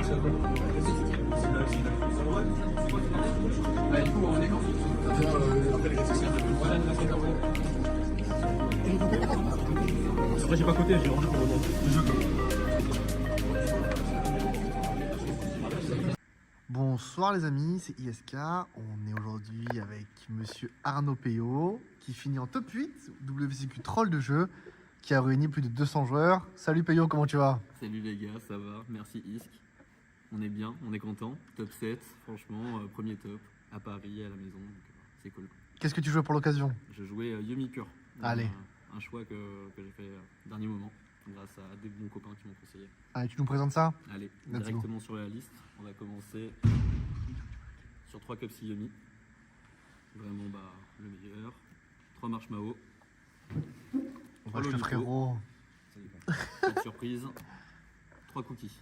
Après j'ai pas coté, j'ai rangé pour le moment. Bonsoir les amis, c'est ISK. On est aujourd'hui avec monsieur Arnaud Payot qui finit en top 8 WCQ Troll de jeu, qui a réuni plus de 200 joueurs. Salut Payot, comment tu vas? Salut les gars, ça va? Merci Isk. On est bien, on est content. Top 7, franchement, premier top à Paris, à la maison, donc c'est cool. Qu'est-ce que tu jouais pour l'occasion? Je jouais Yumi Pure. Allez. Un choix que j'ai fait dernier moment, grâce à des bons copains qui m'ont conseillé. Allez, tu nous présentes ça? Allez, Let's directement sur la liste. On va commencer sur 3 cups Yumi. Vraiment le meilleur. 3 marshmallows. Wesh le frérot. 4 surprises. 3 cookies.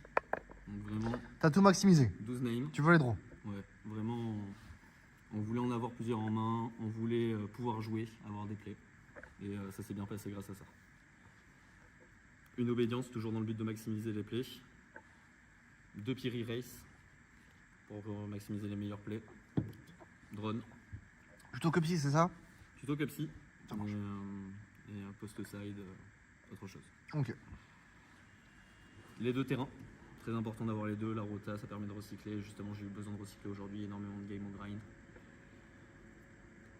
Donc vraiment T'as tout maximisé. 12 names. Tu veux les draws? Ouais, vraiment, on voulait en avoir plusieurs en main, on voulait pouvoir jouer, avoir des plays. Et ça s'est bien passé grâce à ça. Une obédience, toujours dans le but de maximiser les plays. 2 Piri Race, pour maximiser les meilleurs plays. Drone, Plutôt Cupsy, c'est ça? tuto Cupsy, Ça marche. et un post-side, autre chose. Ok. Les 2 terrains, très important d'avoir les deux. La rota, ça permet de recycler. Justement, j'ai eu besoin de recycler aujourd'hui, énormément de game au grind.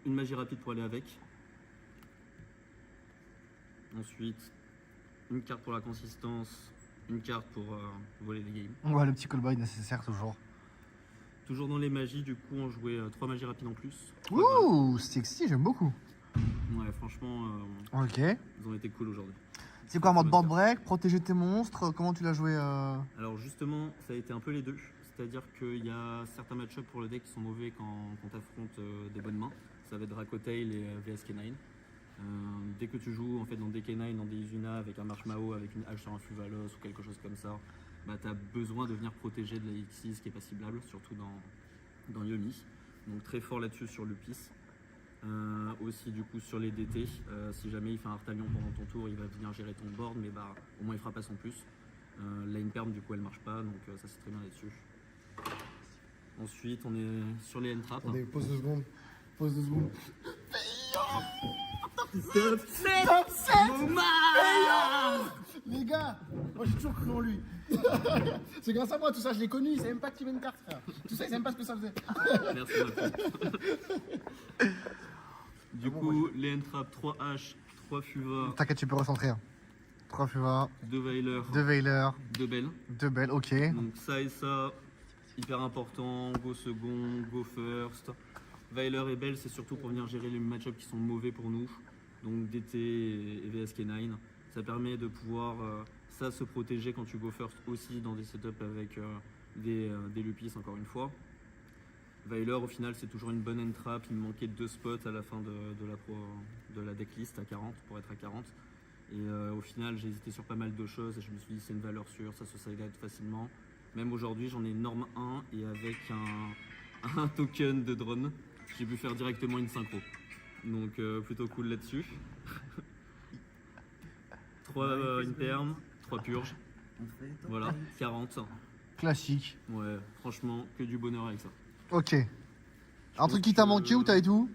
Une magie rapide pour aller avec. Ensuite, une carte pour la consistance, une carte pour voler les games. Ouais, le petit callback nécessaire toujours. Toujours dans les magies, du coup, on jouait 3 magies rapides en plus. Ouh, sexy, j'aime beaucoup. Ouais, franchement, Ok. ils ont été cool aujourd'hui. C'est quoi en mode board break, protéger tes monstres? Comment tu l'as joué Alors justement, ça a été un peu les deux. C'est-à-dire qu'il y a certains match-ups pour le deck qui sont mauvais quand tu affrontes des bonnes mains. Ça va être Dracotail et VSK9. Dès que tu joues en fait dans DK9, dans des Izuna avec un Marshmallow, avec une hache sur un Fuvalos ou quelque chose comme ça, bah, tu as besoin de venir protéger de la X6 qui est pas ciblable, surtout dans Yomi. Donc très fort là-dessus sur Lupis. Aussi du coup sur les DT, si jamais il fait un Artalion pendant ton tour, il va venir gérer ton board, mais bah, au moins il fera pas son plus. Line perm du coup elle marche pas, donc ça c'est très bien là-dessus. Ensuite on est sur les N-Trap. Attendez, pause 2 secondes. Pause 2 secondes. Les gars, moi j'ai toujours cru en lui. C'est grâce à moi, tout ça, je l'ai connu. Il savait même pas qu'il y avait une carte, frère. Tout ça, il savait même pas ce que ça faisait. Merci Mathieu. Du coup, les N-Trap, 3 H, 3 Fuva, T'inquiète, tu peux recentrer. 3 Fuva, 2 Veiler, 2 Veiler, 2 Bell. 2 Bell, ok. Donc ça et ça, hyper important, go second, go first. Veiler et Bell, c'est surtout pour venir gérer les match-ups qui sont mauvais pour nous. Donc DT et VSK9. Ça permet de pouvoir se protéger quand tu go first aussi dans des setups avec des Lupis encore une fois. Veiler au final c'est toujours une bonne end-trap, il me manquait 2 spots à la fin de la decklist à 40 pour être à 40. Et au final j'ai hésité sur pas mal de choses et je me suis dit c'est une valeur sûre, ça se side facilement. Même aujourd'hui j'en ai norme 1 et avec un token de drone, j'ai pu faire directement une synchro. Donc plutôt cool là-dessus. 3 internes, 3 purges. Voilà, 40. Classique. Ouais, franchement, que du bonheur avec ça. Ok. Un truc qui t'a manqué ou t'avais tout?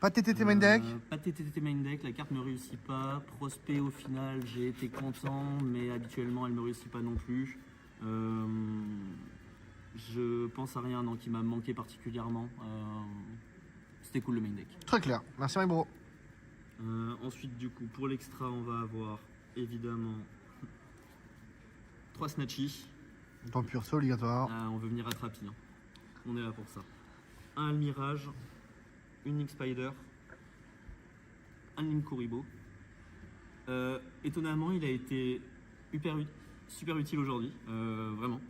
Pas TTT main deck? Pas TTT main deck, la carte me réussit pas. Prospect au final, j'ai été content, mais habituellement elle me réussit pas non plus. Je pense à rien qui m'a manqué particulièrement. C'était cool le main deck. Très clair. Merci, my bro. Ensuite, du coup, pour l'extra, on va avoir évidemment 3 Snatchy. Tant pur, c'est obligatoire. On veut venir attraper. Hein. On est là pour ça. Un Almirage, une X-Spider, un Linkuribo. Étonnamment, il a été super utile aujourd'hui. Vraiment.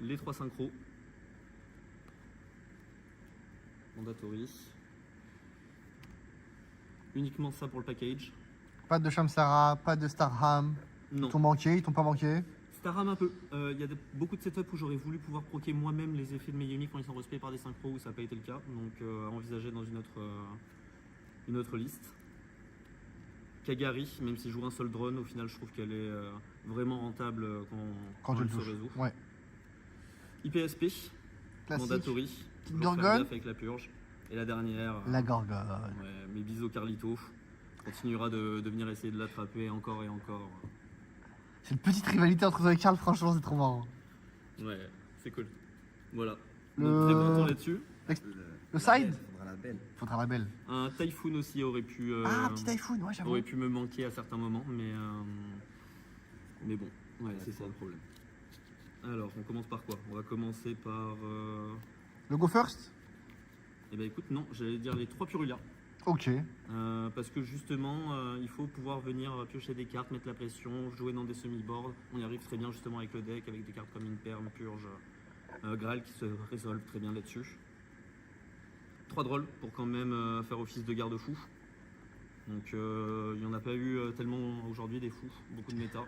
Les 3 synchros. Mandatory. Uniquement ça pour le package. Pas de Shamsara, pas de Starham. Non. Ils t'ont manqué, ils t'ont pas manqué. Staram un peu. Il y a beaucoup de setups où j'aurais voulu pouvoir proquer moi-même les effets de mes Yumi quand ils sont respectés par des synchros où ça n'a pas été le cas. Donc à envisager dans une autre liste. Kagari, même si je joue un seul drone, au final je trouve qu'elle est vraiment rentable Quand tu elle le se touches. résout. Ouais. IPSP, Classique. Mandatory, Petite toujours faire gorgone. gaffe avec la purge. Et la dernière, La gorgone. ouais, mes bisous Carlito, continuera de venir essayer de l'attraper encore et encore. C'est une petite rivalité entre toi et Karl, franchement, c'est trop marrant. Ouais, c'est cool. Voilà. Le- Donc, très content là-dessus. Le side Faudra la belle. Faudra la belle. Un Typhoon aussi aurait pu, Ah, petit iPhone, ouais, j'avoue. aurait pu me manquer à certains moments, mais bon, ouais, c'est ça le problème. Alors, on commence par quoi? On va commencer par. Le Go First. Eh ben écoute, non, j'allais dire les 3 Purulia. Ok. Parce que justement, il faut pouvoir venir piocher des cartes, mettre la pression, jouer dans des semi-boards. On y arrive très bien justement avec le deck, avec des cartes comme Imperm, Purge, Graal qui se résolvent très bien là-dessus. 3 drôles pour quand même faire office de garde-fou. Donc il n'y en a pas eu tellement aujourd'hui des fous, beaucoup de méta.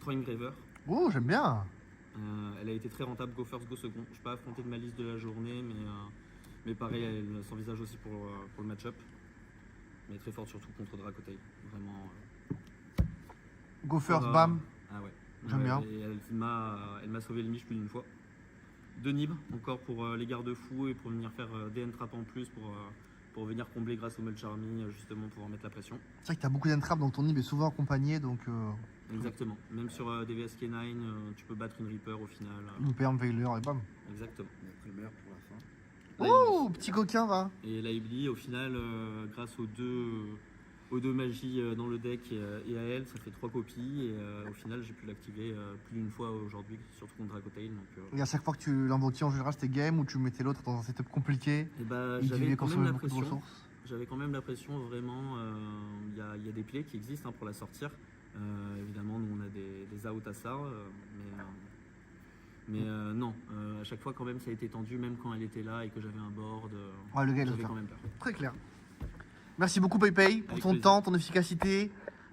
3 Engraver. Oh, j'aime bien. Elle a été très rentable, go first, go second. Je n'ai pas affronté de ma liste de la journée, mais pareil, elle s'envisage aussi pour le match-up. Mais très forte surtout contre Dracotail. Vraiment. Go First, voilà. bam. Ah ouais. J'aime Ouais, bien. et elle m'a sauvé le miche plus d'une fois. 2 Nib encore pour les garde-fous et pour venir faire des entraps en plus pour venir combler grâce au Mulch Army, justement pouvoir mettre la pression. C'est vrai que t'as beaucoup d'entraps dans ton nib et souvent accompagné, donc Exactement. Même sur des VSK9, tu peux battre une Reaper au final. Imperm, Veiler et bam. Exactement. Mettre le meilleur pour la fin. Oh, petit coquin, va. Et Lively, au final, grâce aux deux magies dans le deck et à elle, ça fait 3 copies. Et au final, j'ai pu l'activer plus d'une fois aujourd'hui, surtout contre Dracotail. Donc, Et à chaque fois que tu l'invoquais, en général, c'était game ou tu mettais l'autre dans un setup compliqué. et bah, Il j'avais devait quand même consommer la beaucoup de pression. ressources. J'avais quand même la pression, vraiment. Il y a des plays qui existent pour la sortir. Évidemment, nous, on a des outs à ça. Mais non, à chaque fois, quand même, ça a été tendu, même quand elle était là et que j'avais un board. Ouais, le gars, il va J'avais faire. quand même peur. Très clair. Merci beaucoup, PayPay, pour Avec ton plaisir. temps, ton efficacité.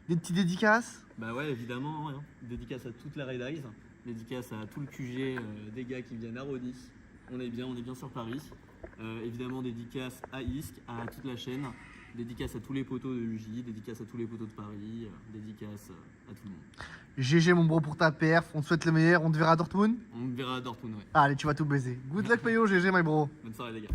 Des petites dédicaces. Bah ouais, évidemment. Hein. Dédicace à toute la Red Eyes. Dédicace à tout le QG des gars qui viennent à Rodi. On est bien sur Paris. Évidemment, dédicace à Isk, à toute la chaîne. Dédicace à tous les poteaux de UJ. Dédicace à tous les poteaux de Paris. Dédicace à tout le monde. GG, mon bro, pour ta perf. On te souhaite le meilleur. On te verra à Dortmund. On me verra à Dortmund, ouais. Allez, tu vas tout baiser. Good luck, Payo. GG, my bro. Bonne soirée, les gars.